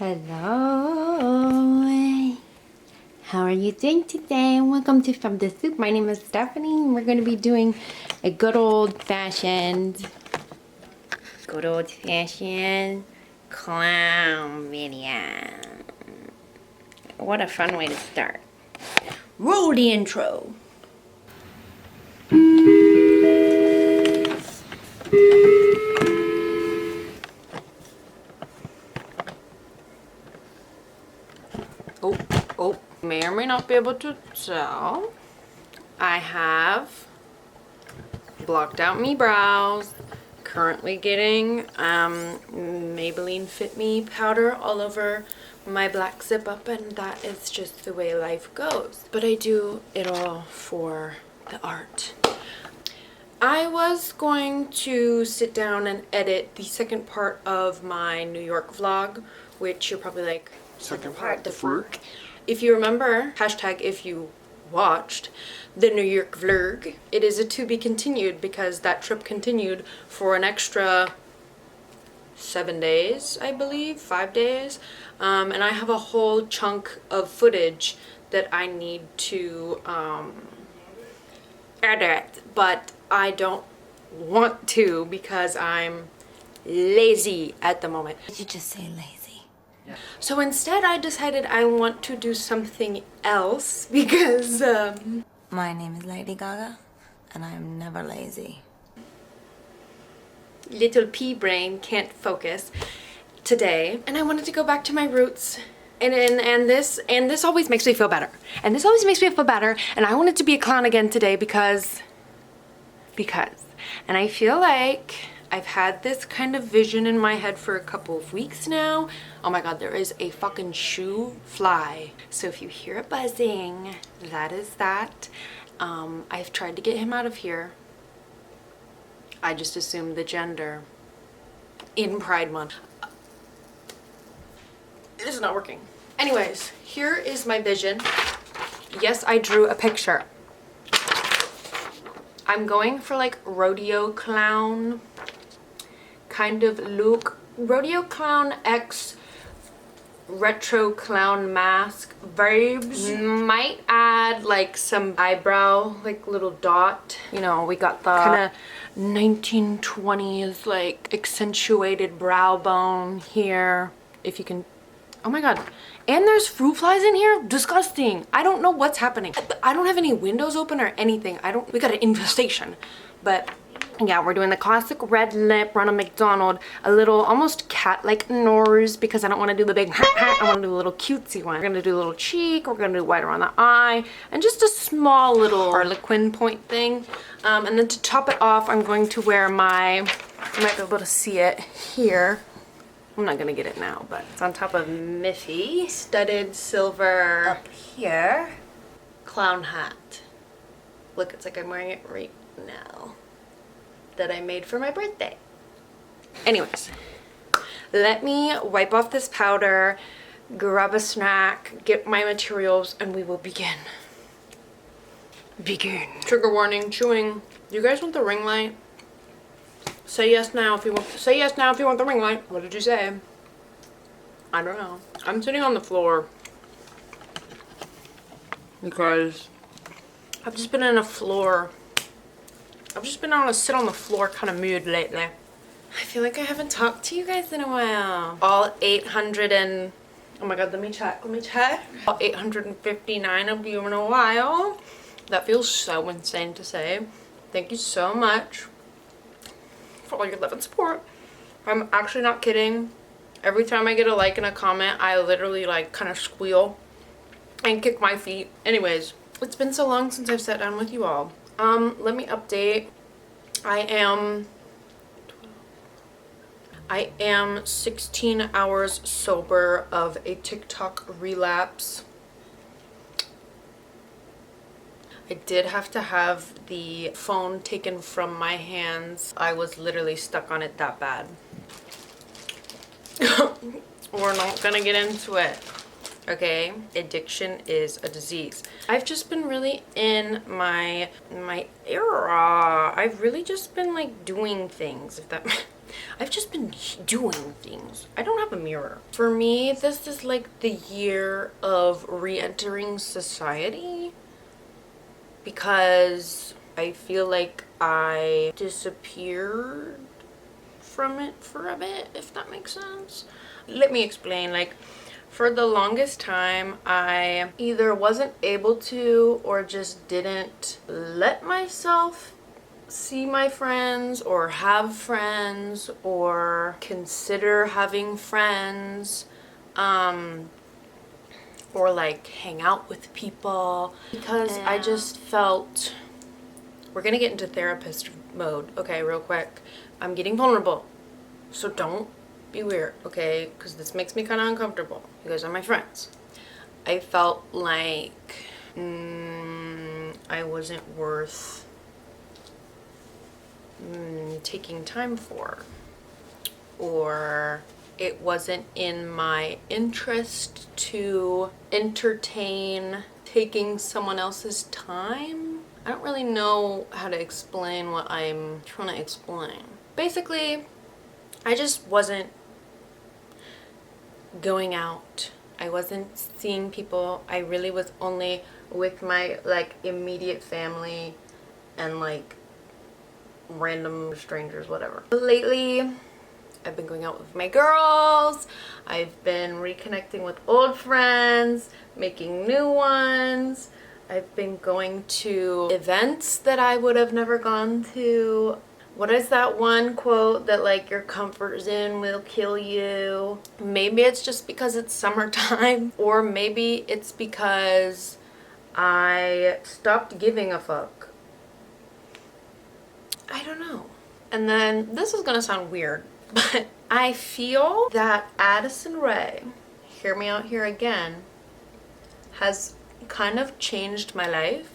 Hello, how are you doing today? Welcome to femmedesoupe. My name is Stephanie and we're going to be doing a good old-fashioned clown video. What a fun way to start. Roll the intro. Oh, may or may not be able to tell. I have blocked out me brows. Currently getting Maybelline Fit Me powder all over my black zip up, and that is just the way life goes. But I do it all for the art. I was going to sit down and edit the second part of my New York vlog, which you're probably like, second part, the frick. If you remember, hashtag if you watched the New York vlog, it is a to be continued because that trip continued for an extra 7 days, I believe, 5 days. And I have a whole chunk of footage that I need to edit, but I don't want to because I'm lazy at the moment. Did you just say lazy? Yeah. So instead I decided I want to do something else because my name is Lady Gaga and I'm never lazy. Little pea brain can't focus today, and I wanted to go back to my roots. And this always makes me feel better. And this always makes me feel better. And I wanted to be a clown again today because. And I feel like I've had this kind of vision in my head for a couple of weeks now. Oh my god, there is a fucking shoe fly. So if you hear it buzzing, that is that. I've tried to get him out of here. I just assumed the gender in Pride Month. It is not working. Anyways, here is my vision. Yes, I drew a picture. I'm going for like rodeo clown kind of look. Rodeo clown x retro clown mask vibes. Might add like some eyebrow, like little dot. You know, we got the kind of 1920s like accentuated brow bone here. If you can. Oh my god. And there's fruit flies in here? Disgusting. I don't know what's happening. I don't have any windows open or anything. We got an infestation. But yeah, we're doing the classic red lip, Ronald McDonald, a little almost cat-like nose because I don't want to do the big I want to do a little cutesy one. We're going to do a little cheek, we're going to do white around the eye, and just a small little harlequin point thing. And then to top it off, I'm going to wear my, you might be able to see it here. I'm not gonna get it now, but it's on top of Miffy. Studded silver up here. Clown hat. Look, it's like I'm wearing it right now. That I made for my birthday. Anyways, let me wipe off this powder, grab a snack, get my materials, and we will begin. Trigger warning, chewing. Do you guys want the ring light? Say yes now if you want. Say yes now if you want the ring light. What did you say? I don't know. I'm sitting on the floor because I've just been in a floor. I've just been on a sit on the floor kind of mood lately. I feel like I haven't talked to you guys in a while. All 800 and oh my god, let me check. All 859 of you in a while. That feels so insane to say. Thank you so much for all your love and support. I'm actually not kidding. Every time I get a like and a comment, I literally like kind of squeal and kick my feet. Anyways, it's been so long since I've sat down with you all. Let me update. I am 16 hours sober of a TikTok relapse. I did have to have the phone taken from my hands. I was literally stuck on it that bad. We're not gonna get into it. Okay, addiction is a disease. I've just been really in my era. I've really just been like doing things, if that I've just been doing things. I don't have a mirror. For me, this is like the year of re-entering society because I feel like I disappeared from it for a bit, if that makes sense. Let me explain. Like, for the longest time, I either wasn't able to or just didn't let myself see my friends or have friends or consider having friends, or like hang out with people, because I just felt, we're gonna get into therapist mode, okay, real quick. I'm getting vulnerable, so don't be weird, okay, because this makes me kind of uncomfortable. You guys are my friends. I felt like I wasn't worth taking time for, or it wasn't in my interest to entertain taking someone else's time. I don't really know how to explain what I'm trying to explain. Basically, I just wasn't going out. I wasn't seeing people. I really was only with my like immediate family and like random strangers, whatever. Lately, I've been going out with my girls. I've been reconnecting with old friends, making new ones. I've been going to events that I would have never gone to. What is that one quote that like your comfort zone will kill you? Maybe it's just because it's summertime, or maybe it's because I stopped giving a fuck. I don't know. And then this is gonna sound weird, but I feel that Addison Rae, hear me out here again, has kind of changed my life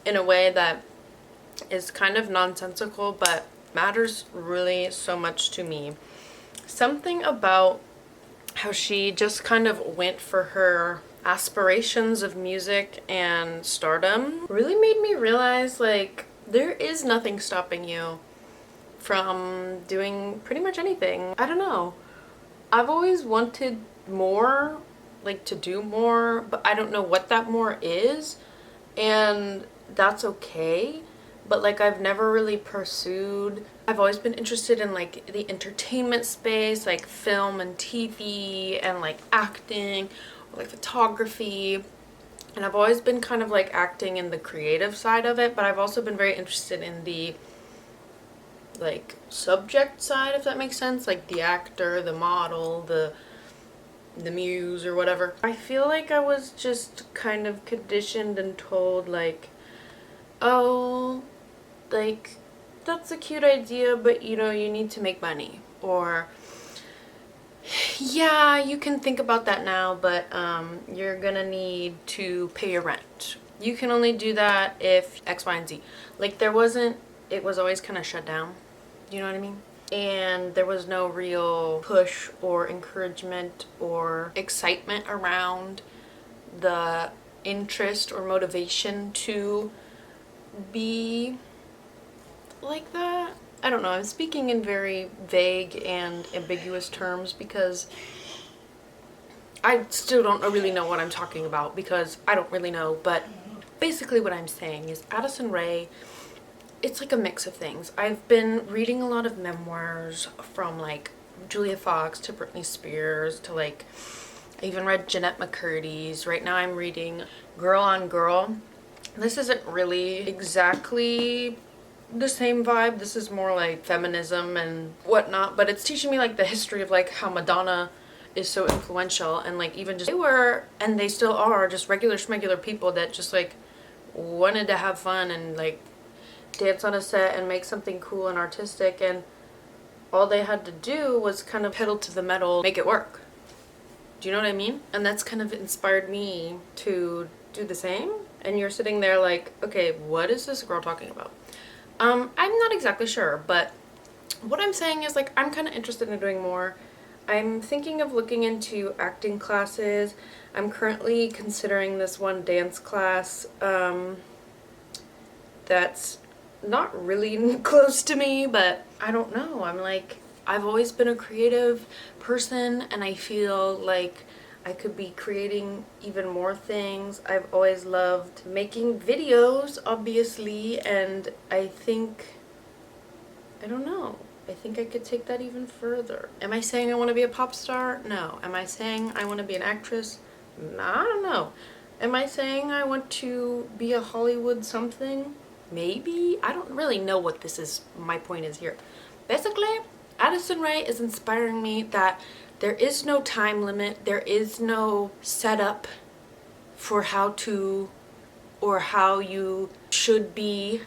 in a way that is kind of nonsensical but matters really so much to me. Something about how she just kind of went for her aspirations of music and stardom really made me realize like there is nothing stopping you from doing pretty much anything. I don't know. I've always wanted more, like to do more, but I don't know what that more is, and that's okay. But like I've never really pursued. I've always been interested in like the entertainment space, like film and TV and like acting or like photography. And I've always been kind of like acting in the creative side of it, but I've also been very interested in the like subject side, if that makes sense, like the actor, the model, the muse or whatever. I feel like I was just kind of conditioned and told like, oh, like that's a cute idea, but you know, you need to make money, or yeah, you can think about that now, but you're gonna need to pay your rent. You can only do that if X, Y, and Z. Like it was always kind of shut down. You know what I mean? And there was no real push or encouragement or excitement around the interest or motivation to be like that. I don't know, I'm speaking in very vague and ambiguous terms because I still don't really know what I'm talking about, because I don't really know, but basically what I'm saying is Addison Rae, it's like a mix of things. I've been reading a lot of memoirs from like Julia Fox to Britney Spears to like, I even read Jeanette McCurdy's. Right now I'm reading Girl on Girl. This isn't really exactly the same vibe. This is more like feminism and whatnot, but it's teaching me like the history of like how Madonna is so influential, and like even just they were, and they still are, just regular schmegular people that just like wanted to have fun and like dance on a set and make something cool and artistic, and all they had to do was kind of pedal to the metal, make it work. Do you know what I mean? And that's kind of inspired me to do the same. And you're sitting there like, okay, what is this girl talking about? I'm not exactly sure, but what I'm saying is like I'm kind of interested in doing more. I'm thinking of looking into acting classes. I'm currently considering this one dance class that's not really close to me, but I don't know. I'm like, I've always been a creative person and I feel like I could be creating even more things. I've always loved making videos, obviously, and I think, I don't know. I think I could take that even further. Am I saying I want to be a pop star? No. Am I saying I want to be an actress? I don't know. Am I saying I want to be a Hollywood something? Maybe. I don't really know what this is. My point is here. Basically, Addison Rae is inspiring me that there is no time limit. There is no setup for how to or how you should be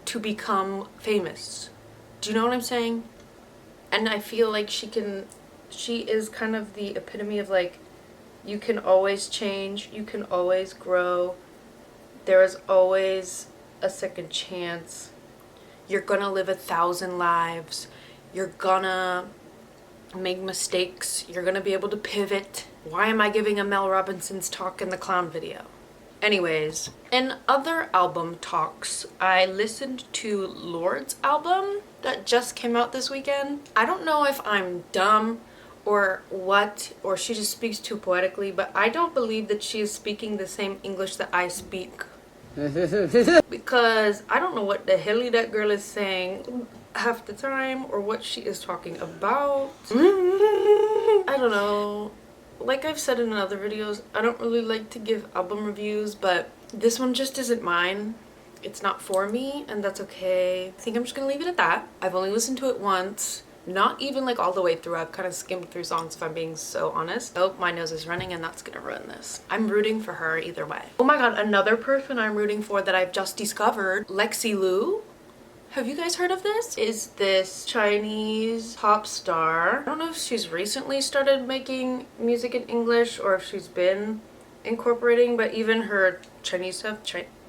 to become famous. Do you know what I'm saying? And I feel like she is kind of the epitome of like, you can always change, you can always grow, there is always a second chance, you're gonna live 1,000 lives, you're gonna make mistakes, you're gonna be able to pivot. Why am I giving a Mel Robinson's talk in the clown video? Anyways, in other album talks, I listened to Lord's album that just came out this weekend. I don't know if I'm dumb or what, or she just speaks too poetically, but I don't believe that she is speaking the same English that I speak. Because I don't know what the hell that girl is saying half the time or what she is talking about. I don't know. Like I've said in other videos, I don't really like to give album reviews, but this one just isn't mine. It's not for me, and that's okay. I think I'm just gonna leave it at that. I've only listened to it once. Not even like all the way through. I've kind of skimmed through songs if I'm being so honest. Oh, my nose is running and that's gonna ruin this. I'm rooting for her either way. Oh my god, another person I'm rooting for that I've just discovered, Lexi Liu. Have you guys heard of this? Is this Chinese pop star. I don't know if she's recently started making music in English or if she's been incorporating, but even her Chinese stuff,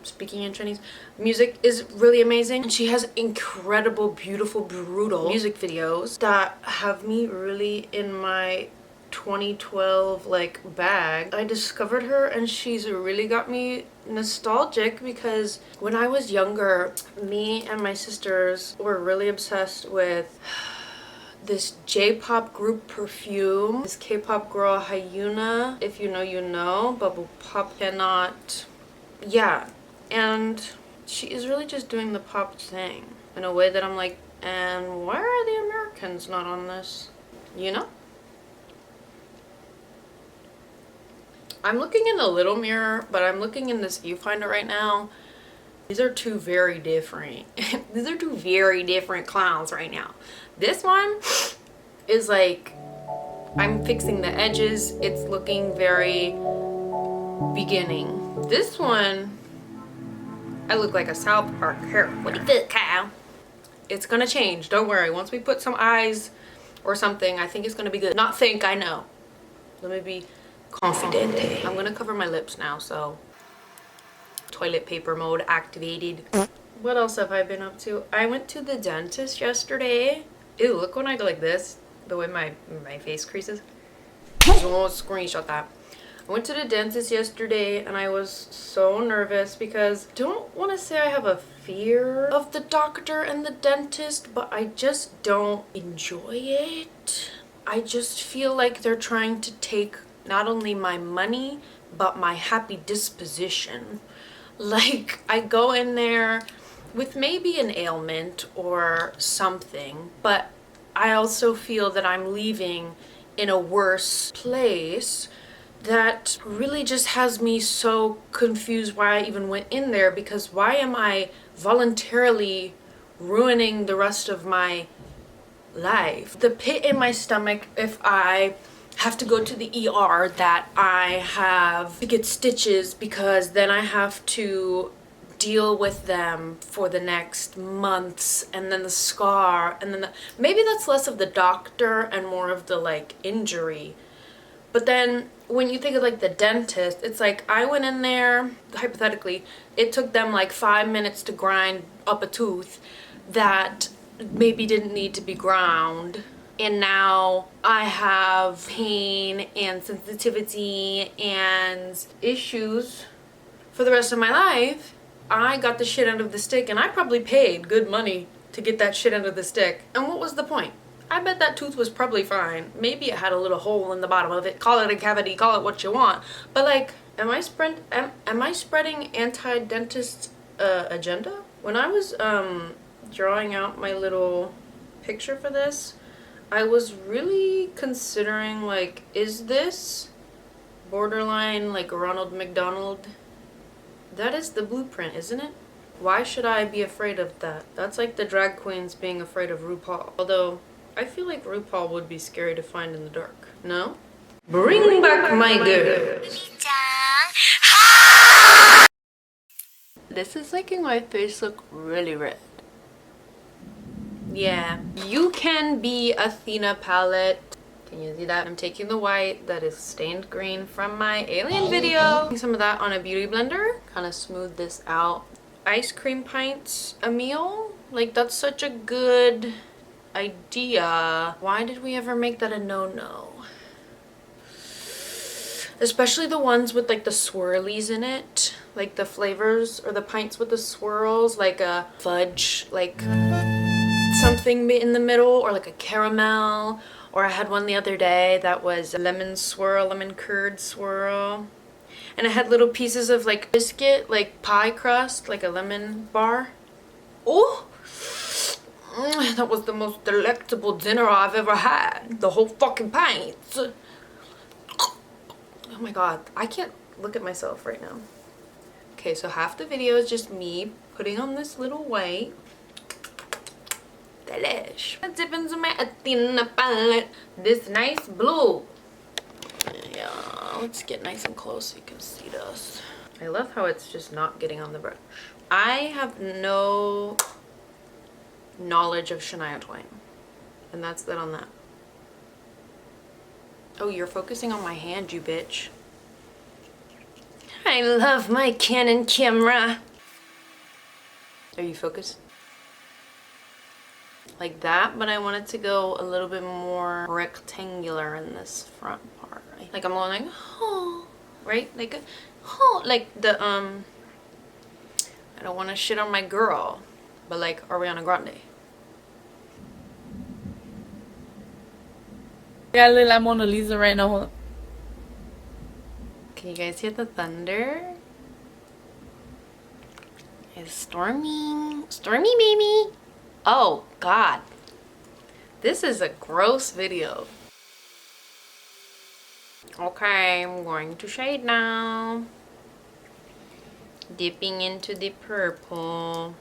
speaking in Chinese music is really amazing. And she has incredible, beautiful, brutal music videos that have me really in my 2012 like bag. I discovered her and she's really got me nostalgic because when I was younger, me and my sisters were really obsessed with this J-pop group Perfume, this K-pop girl Hyuna. If you know, you know. Bubble Pop cannot. Yeah, and she is really just doing the pop thing in a way that I'm like, and why are the Americans not on this? You know? I'm looking in the little mirror, but I'm looking in this viewfinder right now. These are two very different. These are two very different clowns right now. This one is like, I'm fixing the edges. It's looking very beginning. This one, I look like a South Park character. What do you think, Kyle? It's gonna change, don't worry. Once we put some eyes or something, I think it's gonna be good. Not think, I know. Let me be confident. I'm gonna cover my lips now, so toilet paper mode activated. What else have I been up to? I went to the dentist yesterday. Ew, look when I go like this, the way my face creases. Don't screenshot that. I went to the dentist yesterday and I was so nervous because I don't want to say I have a fear of the doctor and the dentist, but I just don't enjoy it. I just feel like they're trying to take not only my money, but my happy disposition. Like, I go in there with maybe an ailment or something, but I also feel that I'm leaving in a worse place that really just has me so confused why I even went in there, because why am I voluntarily ruining the rest of my life? The pit in my stomach if I have to go to the ER, that I have to get stitches because then I have to deal with them for the next months, and then the scar, and then maybe that's less of the doctor and more of the like injury. But then when you think of like the dentist, it's like I went in there, hypothetically, it took them like 5 minutes to grind up a tooth that maybe didn't need to be ground. And now I have pain and sensitivity and issues for the rest of my life I got the shit out of the stick, and I probably paid good money to get that shit out of the stick. And what was the point? I bet that tooth was probably fine. Maybe it had a little hole in the bottom of it. Call it a cavity, call it what you want. But like, am I spreading anti-dentist agenda? When I was drawing out my little picture for this, I was really considering, like, is this borderline like Ronald McDonald? That is the blueprint, isn't it? Why should I be afraid of that? That's like the drag queens being afraid of RuPaul. Although, I feel like RuPaul would be scary to find in the dark. No? Bring back my girl. This is making my face look really red. Yeah. UCANBE Athena palette. Can you see that? I'm taking the white that is stained green from my alien video. Putting some of that on a beauty blender. Kind of smooth this out. Ice cream pints a meal? Like, that's such a good idea. Why did we ever make that a no-no? Especially the ones with like the swirlies in it, like the flavors, or the pints with the swirls, like a fudge, like something in the middle, or like a caramel. Or I had one the other day that was a lemon swirl, lemon curd swirl, and it had little pieces of like biscuit, like pie crust, like a lemon bar. Oh, that was the most delectable dinner I've ever had. The whole fucking pint. Oh my god, I can't look at myself right now. Okay, so half the video is just me putting on this little white. Delish. I dip into my Athena palette. This nice blue. Yeah, let's get nice and close so you can see this. I love how it's just not getting on the brush. I have no knowledge of Shania Twain, and that's that on that. Oh, you're focusing on my hand, you bitch. I love my Canon camera. Are you focused? Like that, but I want it to go a little bit more rectangular in this front part. Like I'm going like, oh, right? Like, oh, like the, I don't want to shit on my girl, but like Ariana Grande. Yeah, I look like Mona Lisa right now. Can you guys hear the thunder? It's storming. Stormy, baby. Oh, God. This is a gross video. Okay, I'm going to shade now. Dipping into the purple.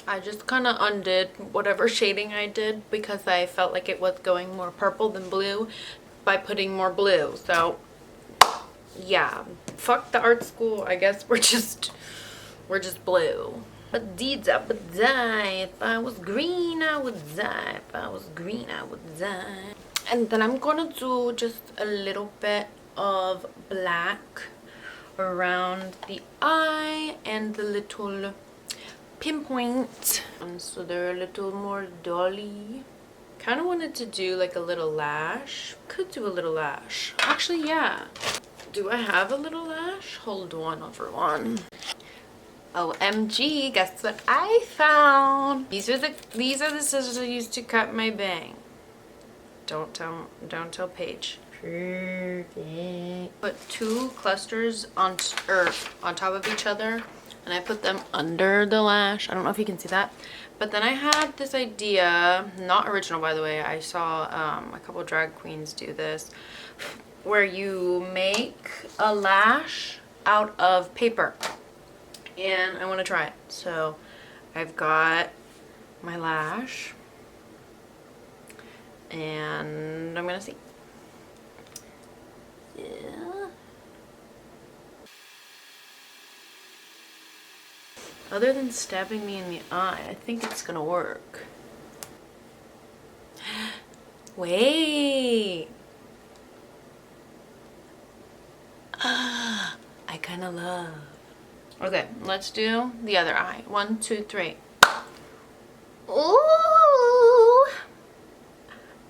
I just kind of undid whatever shading I did because I felt like it was going more purple than blue by putting more blue. So yeah, fuck the art school. I guess we're just blue. But deeds I would die. If I was green, I would die. If I was green, I would die. And then I'm gonna do just a little bit of black around the eye and the little pinpoint, so they're a little more dolly. Kind of wanted to do like a little lash. Could do a little lash. Actually, yeah. Do I have a little lash? Hold on, everyone. OMG, guess what I found? These are the scissors I used to cut my bang. Don't tell Paige. Perfect. Put two clusters on top of each other. And I put them under the lash. I don't know if you can see that. But then I had this idea, not original by the way, I saw a couple drag queens do this, where you make a lash out of paper. And I want to try it. So I've got my lash. And I'm going to see. Yeah. Other than stabbing me in the eye, I think it's gonna work. Wait. I kind of love. Okay, let's do the other eye. 1, 2, 3. Ooh!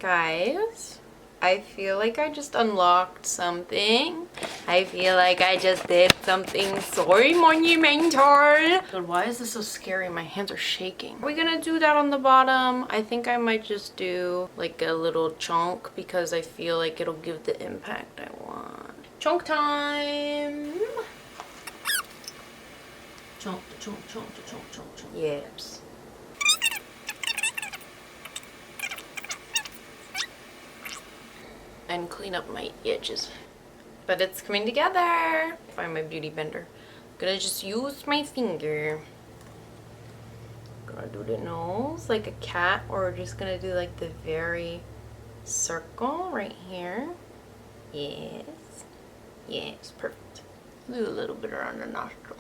Guys, I feel like I just unlocked something. I feel like I just did something so monumental. God, why is this so scary? My hands are shaking. Are we gonna do that on the bottom? I think I might just do like a little chunk because I feel like it'll give the impact I want. Chunk time! Chunk, chunk, chunk, chunk, chunk, chunk. Yes. And clean up my edges. But it's coming together. Find my beauty blender. Gonna just use my finger. Gonna do the nose like a cat, or we're just gonna do like the very circle right here. Yes. Yes, perfect. Do a little bit around the nostril.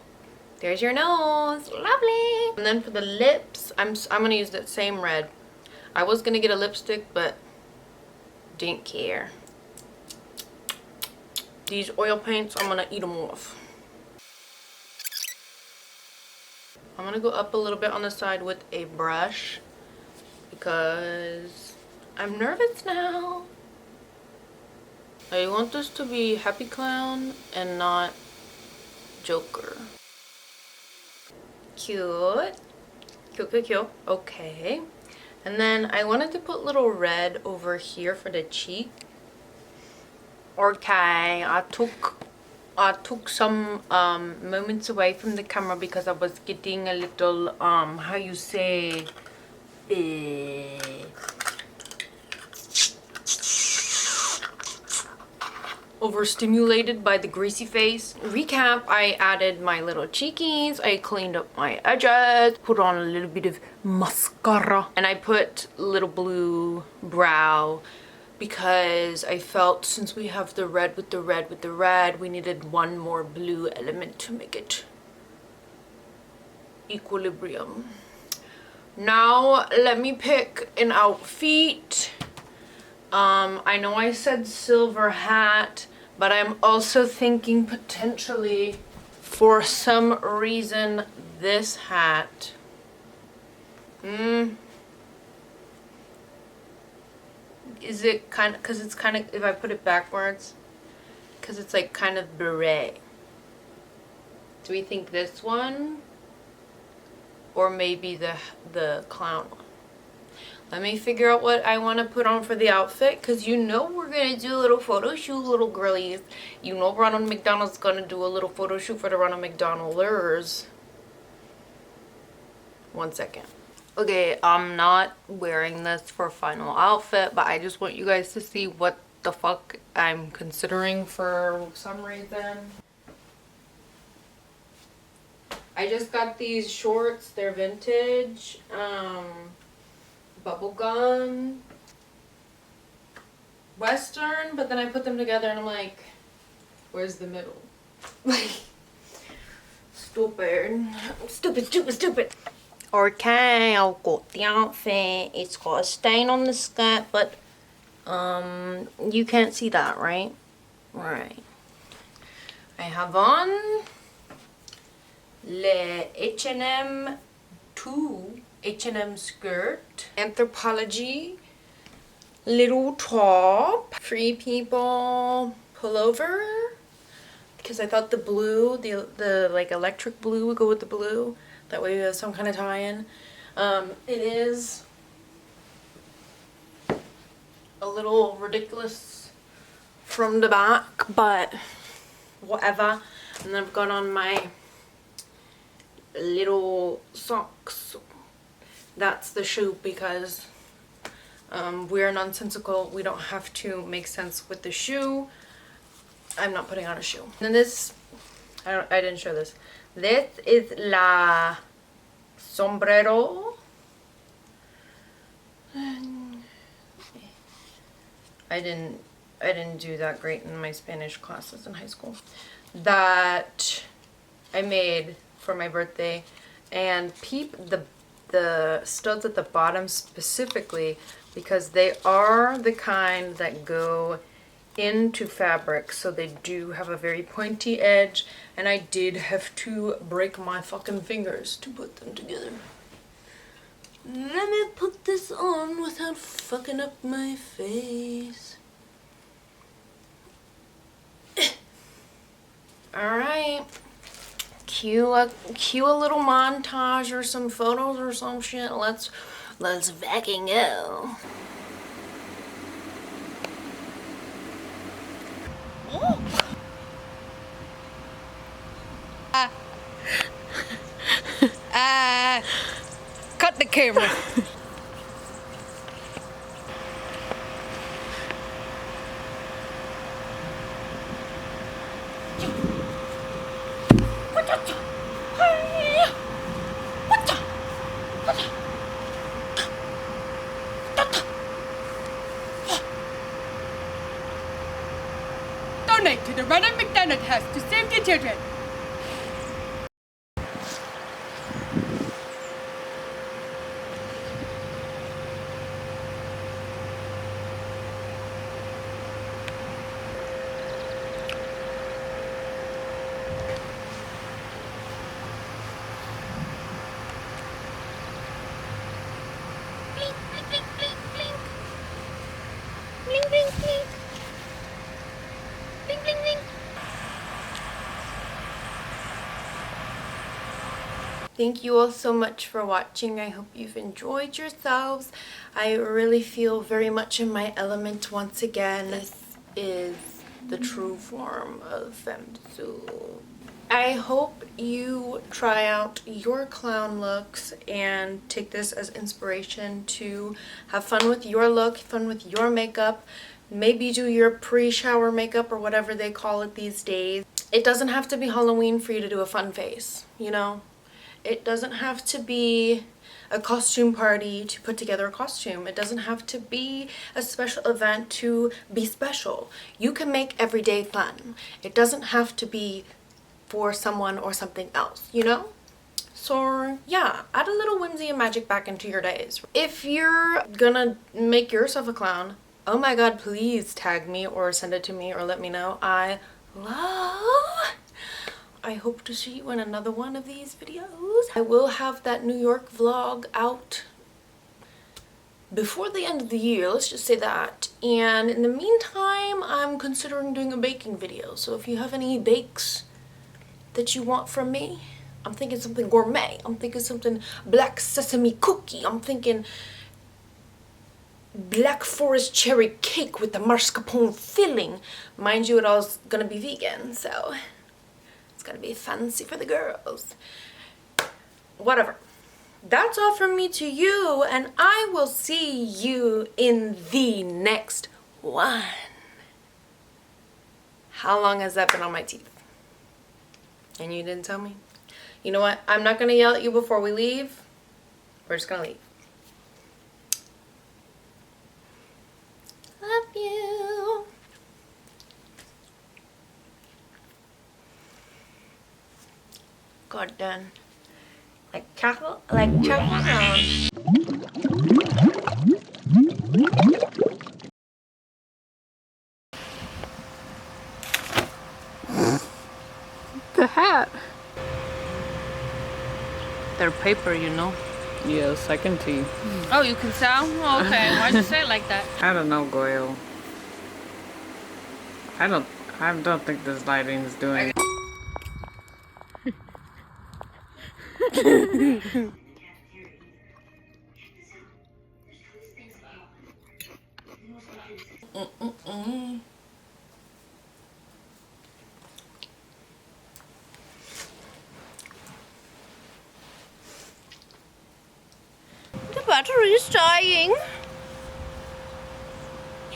There's your nose. Lovely. And then for the lips, I'm gonna use that same red. I was gonna get a lipstick, but didn't care. These oil paints, I'm gonna eat them off. I'm gonna go up a little bit on the side with a brush because I'm nervous now. I want this to be Happy Clown and not Joker. Cute. Cute, cute, cute. Okay. And then I wanted to put little red over here for the cheek. Okay, I took some moments away from the camera because I was getting a little how you say overstimulated by the greasy face. Recap, I added my little cheekies, I cleaned up my edges, put on a little bit of mascara, and I put little blue brow because I felt since we have the red with the red with the red, we needed one more blue element to make it equilibrium. Now let me pick an outfit. I know I said silver hat, but I'm also thinking potentially for some reason this hat. Is it kind of, because it's kind of, if I put it backwards, because it's like kind of beret. Do we think this one? Or maybe the clown one? Let me figure out what I want to put on for the outfit, because you know we're going to do a little photo shoot, little girlies. You know Ronald McDonald's going to do a little photo shoot for the Ronald McDonalders. 1 second. Okay, I'm not wearing this for final outfit, but I just want you guys to see what the fuck I'm considering for some reason. I just got these shorts. They're vintage. Bubblegum. Western, but then I put them together and I'm like, where's the middle? Like, stupid. Stupid, stupid, stupid. Okay, I've got the outfit. It's got a stain on the skirt, but you can't see that, right? Right. I have on le H&M 2 H&M skirt, Anthropology little top, Free People pullover, because I thought the blue, the like electric blue would go with the blue. That way we have some kind of tie-in. It is a little ridiculous from the back, but whatever. And then I've got on my little socks. That's the shoe because we're nonsensical. We don't have to make sense with the shoe. I'm not putting on a shoe. And this, I didn't show this. This is la sombrero. I didn't do that great in my Spanish classes in high school. That I made for my birthday, and peep the studs at the bottom specifically because they are the kind that go into fabric, so they do have a very pointy edge, and I did have to break my fucking fingers to put them together. Let me put this on without fucking up my face. Alright. Cue a little montage or some photos or some shit. Let's fucking go. Cut the camera. Donate to the Ronald McDonald House to save the children. Thank you all so much for watching. I hope you've enjoyed yourselves. I really feel very much in my element once again. This is the true form of femmedesoupe. I hope you try out your clown looks and take this as inspiration to have fun with your look, fun with your makeup. Maybe do your pre-shower makeup or whatever they call it these days. It doesn't have to be Halloween for you to do a fun face, you know? It doesn't have to be a costume party to put together a costume. It doesn't have to be a special event to be special. You can make every day fun. It doesn't have to be for someone or something else, you know? So yeah, add a little whimsy and magic back into your days. If you're gonna make yourself a clown, oh my god, please tag me or send it to me or let me know. I hope to see you in another one of these videos. I will have that New York vlog out before the end of the year, let's just say that. And in the meantime, I'm considering doing a baking video. So if you have any bakes that you want from me, I'm thinking something gourmet. I'm thinking something black sesame cookie. I'm thinking black forest cherry cake with the mascarpone filling. Mind you, it all's gonna be vegan, so it's gonna be fancy for the girls. Whatever. That's all from me to you, and I will see you in the next one. How long has that been on my teeth? And you didn't tell me? You know what? I'm not gonna yell at you before we leave. We're just gonna leave. Love you. God done. Like chocolate? Like chocolate? The hat. They're paper, you know. Yes, I can see. Oh, you can tell? Oh, okay. Why'd you say it like that? I don't know, Goyle. I don't think this lighting is doing it. The battery is dying.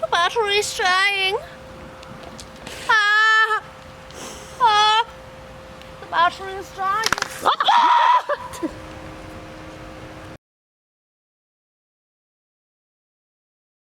The battery is dying. Ah! Ah! The battery is dying. Ah!